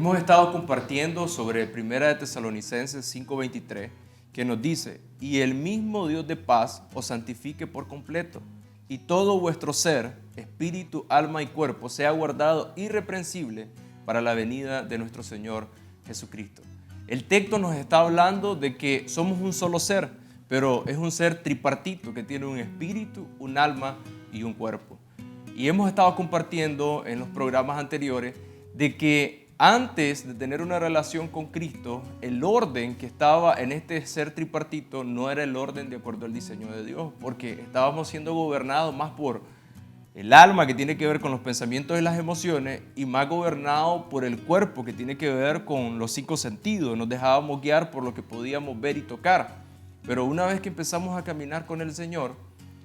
Hemos estado compartiendo sobre 1 de Tesalonicenses 5:23, que nos dice: y el mismo Dios de paz os santifique por completo, y todo vuestro ser, espíritu, alma y cuerpo, sea guardado irreprensible para la venida de nuestro Señor Jesucristo. El texto nos está hablando de que somos un solo ser, pero es un ser tripartito que tiene un espíritu, un alma y un cuerpo. Y hemos estado compartiendo en los programas anteriores de que antes de tener una relación con Cristo, el orden que estaba en este ser tripartito no era el orden de acuerdo al diseño de Dios, porque estábamos siendo gobernados más por el alma, que tiene que ver con los pensamientos y las emociones, y más gobernado por el cuerpo, que tiene que ver con los 5 sentidos. Nos dejábamos guiar por lo que podíamos ver y tocar. Pero una vez que empezamos a caminar con el Señor,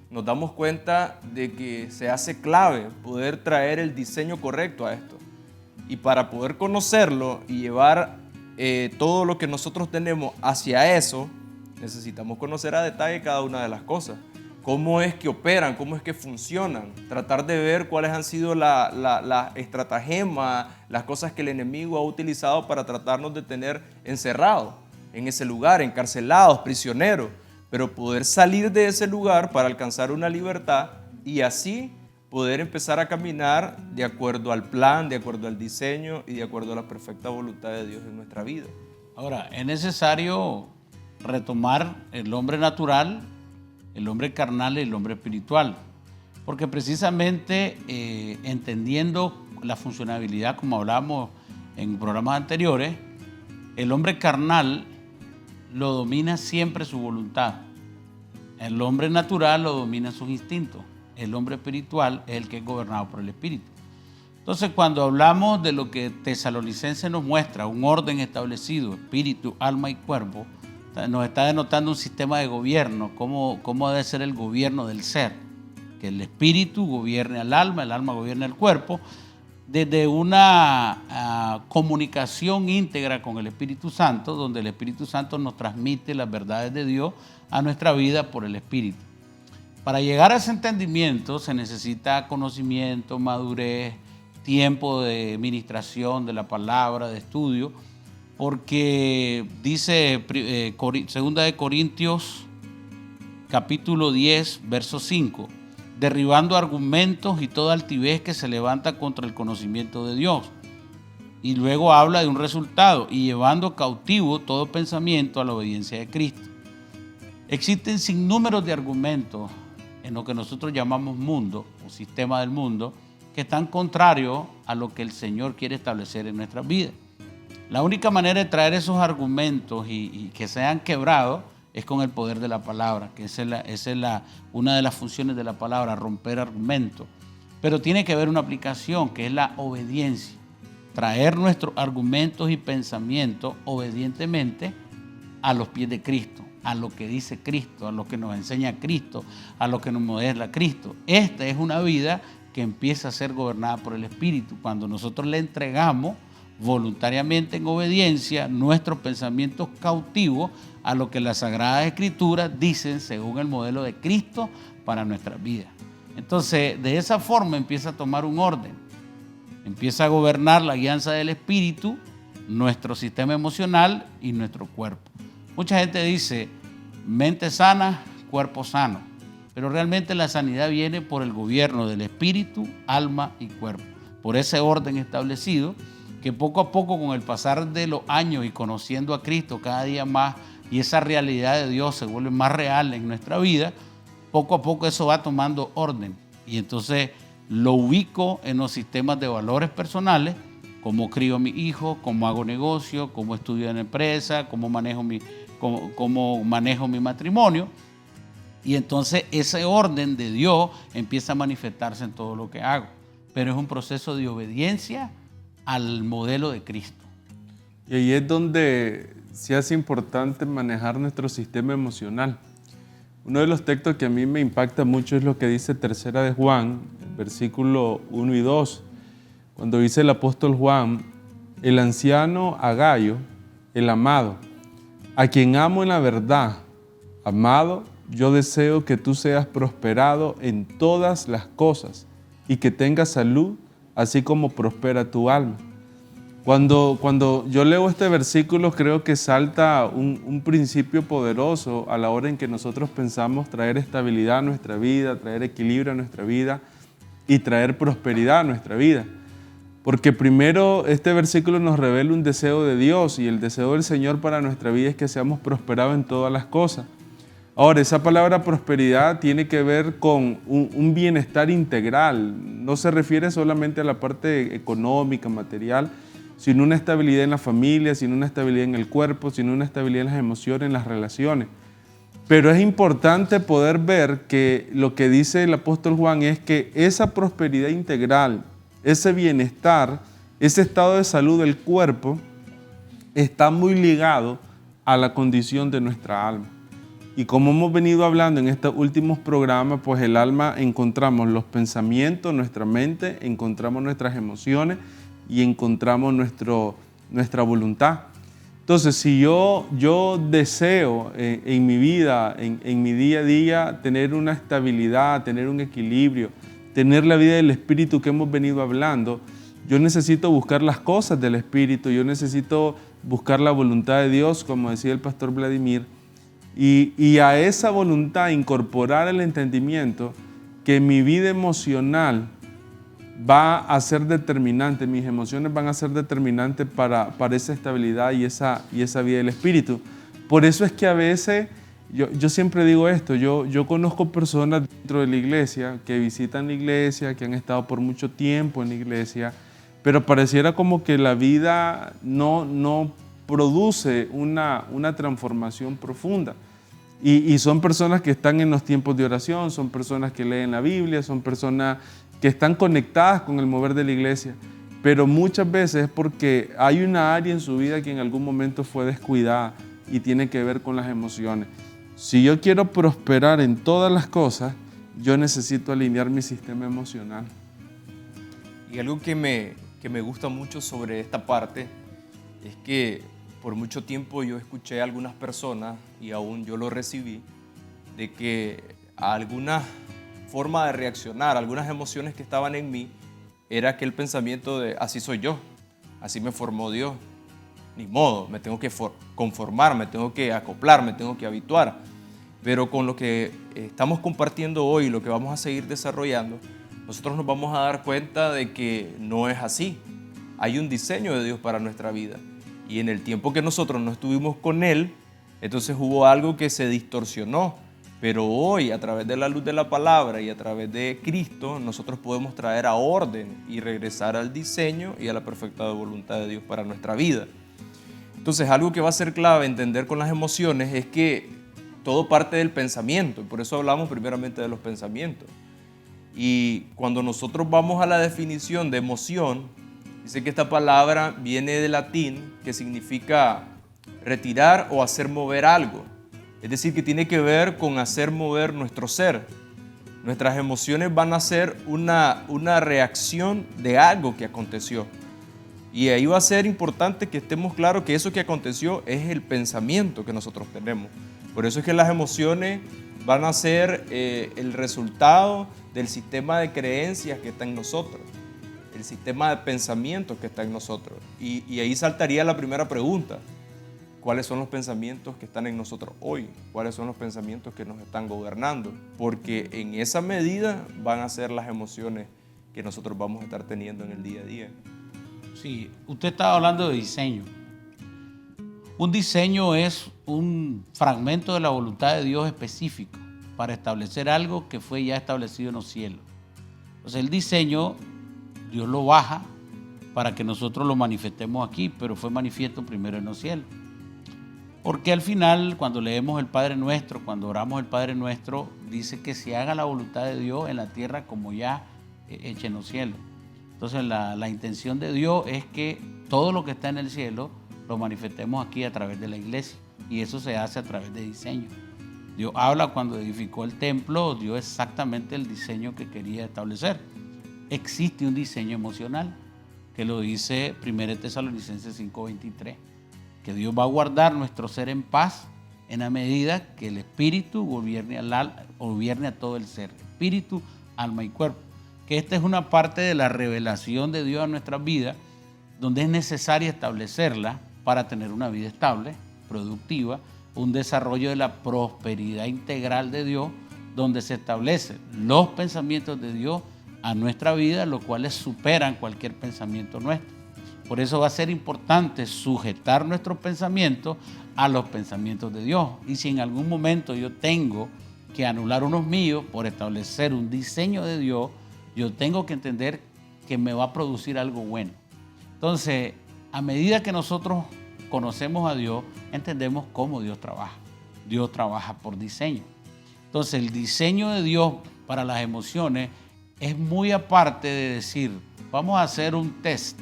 nos damos cuenta de que se hace clave poder traer el diseño correcto a esto. Y para poder conocerlo y llevar todo lo que nosotros tenemos hacia eso, necesitamos conocer a detalle cada una de las cosas. Cómo es que operan, cómo es que funcionan. Tratar de ver cuáles han sido la estratagema, las cosas que el enemigo ha utilizado para tratarnos de tener encerrados en ese lugar, encarcelados, prisioneros. Pero poder salir de ese lugar para alcanzar una libertad y así poder empezar a caminar de acuerdo al plan, de acuerdo al diseño y de acuerdo a la perfecta voluntad de Dios en nuestra vida. Ahora, es necesario retomar el hombre natural, el hombre carnal y el hombre espiritual, porque precisamente entendiendo la funcionalidad, como hablamos en programas anteriores, el hombre carnal lo domina siempre su voluntad, el hombre natural lo domina sus instintos, el hombre espiritual es el que es gobernado por el Espíritu. Entonces, cuando hablamos de lo que Tesalonicenses nos muestra, un orden establecido, espíritu, alma y cuerpo, nos está denotando un sistema de gobierno, cómo debe ser el gobierno del ser, que el espíritu gobierne al alma, el alma gobierne al cuerpo, desde una comunicación íntegra con el Espíritu Santo, donde el Espíritu Santo nos transmite las verdades de Dios a nuestra vida por el Espíritu. Para llegar a ese entendimiento se necesita conocimiento, madurez, tiempo de ministración de la palabra, de estudio, porque dice 2 de Corintios capítulo 10, verso 5, derribando argumentos y toda altivez que se levanta contra el conocimiento de Dios. Y luego habla de un resultado, y llevando cautivo todo pensamiento a la obediencia de Cristo. Existen sinnúmeros de argumentos en lo que nosotros llamamos mundo o sistema del mundo, que están contrarios a lo que el Señor quiere establecer en nuestras vidas. La única manera de traer esos argumentos y que sean quebrados es con el poder de la palabra, que esa es una de las funciones de la palabra, romper argumentos. Pero tiene que haber una aplicación, que es la obediencia. Traer nuestros argumentos y pensamientos obedientemente a los pies de Cristo, a lo que dice Cristo, a lo que nos enseña Cristo, a lo que nos modela Cristo. Esta es una vida que empieza a ser gobernada por el Espíritu, cuando nosotros le entregamos voluntariamente en obediencia nuestros pensamientos cautivos a lo que las Sagradas Escrituras dicen según el modelo de Cristo para nuestras vidas. Entonces, de esa forma empieza a tomar un orden, empieza a gobernar la guianza del Espíritu, nuestro sistema emocional y nuestro cuerpo. Mucha gente dice, mente sana, cuerpo sano, pero realmente la sanidad viene por el gobierno del espíritu, alma y cuerpo, por ese orden establecido que poco a poco, con el pasar de los años y conociendo a Cristo cada día más, y esa realidad de Dios se vuelve más real en nuestra vida, poco a poco eso va tomando orden, y entonces lo ubico en los sistemas de valores personales, cómo crío a mi hijo, cómo hago negocio, cómo estudio en empresa, cómo manejo mi matrimonio. Y entonces ese orden de Dios empieza a manifestarse en todo lo que hago. Pero es un proceso de obediencia al modelo de Cristo. Y ahí es donde se hace importante manejar nuestro sistema emocional. Uno de los textos que a mí me impacta mucho es lo que dice 3 de Juan, versículo 1 y 2, cuando dice el apóstol Juan, el anciano Agayo, el amado, a quien amo en la verdad, amado, yo deseo que tú seas prosperado en todas las cosas y que tengas salud, así como prospera tu alma. Cuando yo leo este versículo, creo que salta un principio poderoso a la hora en que nosotros pensamos traer estabilidad a nuestra vida, traer equilibrio a nuestra vida y traer prosperidad a nuestra vida. Porque primero este versículo nos revela un deseo de Dios, y el deseo del Señor para nuestra vida es que seamos prosperados en todas las cosas. Ahora, esa palabra prosperidad tiene que ver con un bienestar integral. No se refiere solamente a la parte económica, material, sino una estabilidad en la familia, sino una estabilidad en el cuerpo, sino una estabilidad en las emociones, en las relaciones. Pero es importante poder ver que lo que dice el apóstol Juan es que esa prosperidad integral, ese bienestar, ese estado de salud del cuerpo está muy ligado a la condición de nuestra alma. Y como hemos venido hablando en estos últimos programas, pues el alma encontramos los pensamientos, nuestra mente, encontramos nuestras emociones y encontramos nuestra voluntad. Entonces, si yo deseo en mi vida, en mi día a día, tener una estabilidad, tener un equilibrio, tener la vida del Espíritu que hemos venido hablando, yo necesito buscar las cosas del Espíritu, yo necesito buscar la voluntad de Dios, como decía el pastor Vladimir, y a esa voluntad incorporar el entendimiento que mi vida emocional va a ser determinante, mis emociones van a ser determinantes para esa estabilidad y esa vida del Espíritu. Por eso es que a veces, yo siempre digo esto, yo conozco personas dentro de la iglesia que visitan la iglesia, que han estado por mucho tiempo en la iglesia, pero pareciera como que la vida no produce una transformación profunda. Y son personas que están en los tiempos de oración, son personas que leen la Biblia, son personas que están conectadas con el mover de la iglesia, pero muchas veces es porque hay una área en su vida que en algún momento fue descuidada y tiene que ver con las emociones. Si yo quiero prosperar en todas las cosas, yo necesito alinear mi sistema emocional. Y algo que me gusta mucho sobre esta parte es que por mucho tiempo yo escuché a algunas personas, y aún yo lo recibí, de que alguna forma de reaccionar, algunas emociones que estaban en mí, era aquel pensamiento de así soy yo, así me formó Dios, ni modo, me tengo que conformar, me tengo que acoplar, me tengo que habituar. Pero con lo que estamos compartiendo hoy, lo que vamos a seguir desarrollando, nosotros nos vamos a dar cuenta de que no es así. Hay un diseño de Dios para nuestra vida, y en el tiempo que nosotros no estuvimos con Él, entonces hubo algo que se distorsionó. Pero hoy, a través de la luz de la palabra y a través de Cristo, nosotros podemos traer a orden y regresar al diseño y a la perfecta voluntad de Dios para nuestra vida. Entonces, algo que va a ser clave entender con las emociones es que todo parte del pensamiento. Por eso hablamos primeramente de los pensamientos. Y cuando nosotros vamos a la definición de emoción, dice que esta palabra viene del latín, que significa retirar o hacer mover algo. Es decir, que tiene que ver con hacer mover nuestro ser. Nuestras emociones van a ser una reacción de algo que aconteció. Y ahí va a ser importante que estemos claros que eso que aconteció es el pensamiento que nosotros tenemos. Por eso es que las emociones van a ser el resultado del sistema de creencias que está en nosotros, el sistema de pensamientos que está en nosotros. Y ahí saltaría la primera pregunta. ¿Cuáles son los pensamientos que están en nosotros hoy? ¿Cuáles son los pensamientos que nos están gobernando? Porque en esa medida van a ser las emociones que nosotros vamos a estar teniendo en el día a día. Sí, usted estaba hablando de diseño. Un diseño es un fragmento de la voluntad de Dios específico para establecer algo que fue ya establecido en los cielos. Entonces el diseño, Dios lo baja para que nosotros lo manifestemos aquí, pero fue manifiesto primero en los cielos. Porque al final, cuando leemos el Padre Nuestro, cuando oramos el Padre Nuestro, dice que se haga la voluntad de Dios en la tierra como ya hecha en los cielos. Entonces la intención de Dios es que todo lo que está en el cielo lo manifestemos aquí a través de la iglesia, y eso se hace a través de diseño. Dios habla cuando edificó el templo, dio exactamente el diseño que quería establecer. Existe un diseño emocional que lo dice 1 Tesalonicenses 5:23. Que Dios va a guardar nuestro ser en paz en la medida que el Espíritu gobierne a todo el ser, espíritu, alma y cuerpo. Que esta es una parte de la revelación de Dios a nuestras vidas, donde es necesaria establecerla para tener una vida estable, productiva, un desarrollo de la prosperidad integral de Dios, donde se establecen los pensamientos de Dios a nuestra vida, los cuales superan cualquier pensamiento nuestro. Por eso va a ser importante sujetar nuestros pensamientos a los pensamientos de Dios. Y si en algún momento yo tengo que anular unos míos por establecer un diseño de Dios, yo tengo que entender que me va a producir algo bueno. Entonces, a medida que nosotros conocemos a Dios, entendemos cómo Dios trabaja. Dios trabaja por diseño. Entonces, el diseño de Dios para las emociones es muy aparte de decir, vamos a hacer un test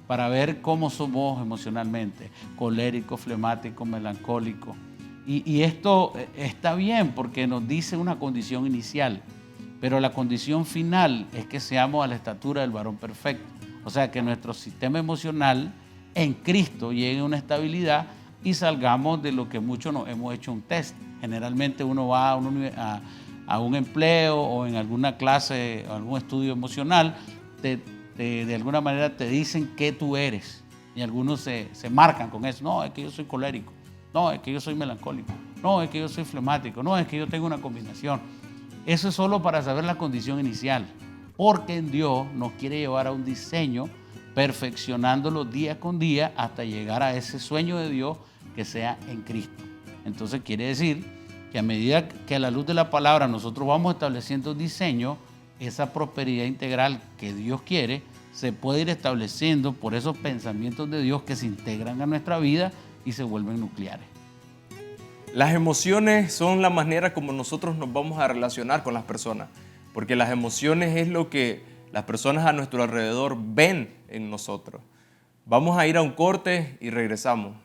para ver cómo somos emocionalmente, colérico, flemático, melancólico. Y esto está bien porque nos dice una condición inicial, pero la condición final es que seamos a la estatura del varón perfecto. O sea, que nuestro sistema emocional en Cristo llegue a una estabilidad y salgamos de lo que muchos nos hemos hecho un test. Generalmente uno va a un empleo o en alguna clase o algún estudio emocional, de alguna manera te dicen qué tú eres. Y algunos se marcan con eso. No, es que yo soy colérico. No, es que yo soy melancólico. No, es que yo soy flemático. No, es que yo tengo una combinación. Eso es solo para saber la condición inicial. Porque en Dios nos quiere llevar a un diseño, perfeccionándolo día con día hasta llegar a ese sueño de Dios que sea en Cristo. Entonces quiere decir que a medida que a la luz de la palabra nosotros vamos estableciendo diseño, esa prosperidad integral que Dios quiere se puede ir estableciendo por esos pensamientos de Dios que se integran a nuestra vida y se vuelven nucleares. Las emociones son la manera como nosotros nos vamos a relacionar con las personas, porque las emociones es lo que las personas a nuestro alrededor ven en nosotros. Vamos a ir a un corte y regresamos.